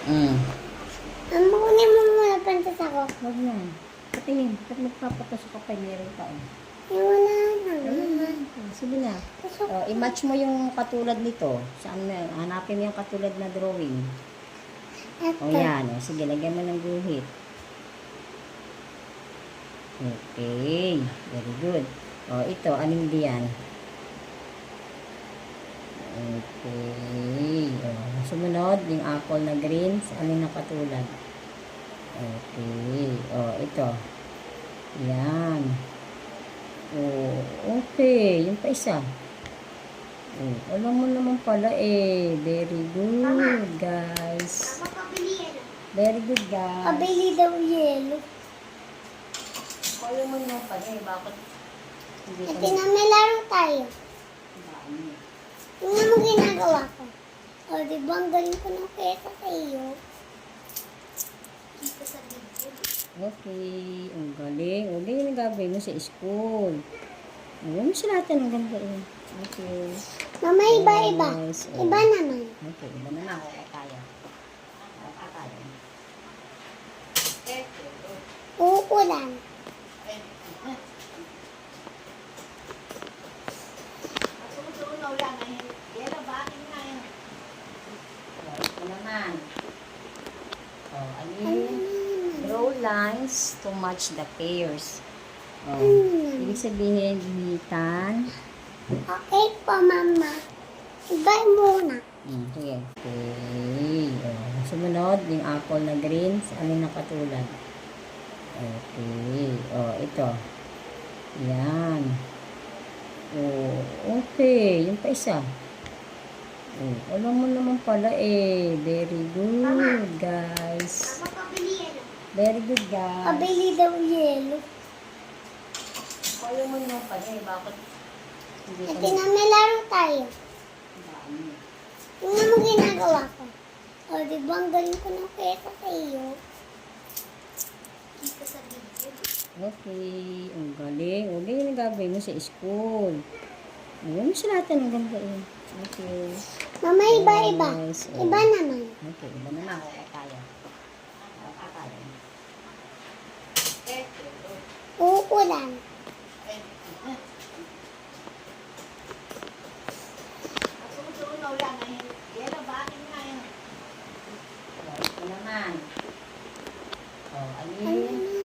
Mm. Kunin mo muna pantas ako. Huwag na. Patingin. Pag magpapatusok ka pa, meron ka. Wala na. Sige na. I-match mo yung katulad nito. Saan na? Hanapin mo yung katulad na drawing. O yan. O, sige, lagyan mo ng guhit. Okay. Very good. O, ito. Anong diyan? Okay. O, sumunod, yung apple na green. Anong nakatulad? Okay. O, ito. Yan. Oh, okay. Yung pa isa. Oh, alam mo naman pala eh. Very good, guys. Very good, guys. Kabili daw yelo. Kaya mo naman pala eh. Bakit? Hindi At ka may laro tayo. dami. Tingnan mo ginagawa ko. O, di ba ang galing ko ng pesa sa iyo? Okay. Ang galing. O, ganyan ang gagawin mo sa school. Huwag mo sila natin ang ganda eh. Okay. Mama, iba-iba. Nice. Iba naman. Okay, iba na na. Okay tayo. Okay tayo. Uulan. Ito naman. Oh, draw lines to match the pairs. Oh, ibig sabihin, guhitan. Okay po, Mama. Iba muna. Sige. Okay. Oh, sumunod, yung apple na green. Anong nakatulad? Okay. Oh, ito. Yan. Oh, okay. Yung pa isa. Oh, alam mo naman pala eh. Very good, guys. Very good, guys. Kabili daw yelo. Kaya mo naman pala eh. Bakit? Hindi At ka may laro tayo. dami. Tingnan mo ginagawa ko. O, di ba ang galing ko ng pesa sa iyo? Okay. Ang galing. O, ganyan ang gagawin mo sa school. Huwag mo sila natin ang ganda eh. Okay. Mama, iba-iba. Nice. Iba naman. Okay, iba na na. Okay tayo. Okay tayo. Uulan.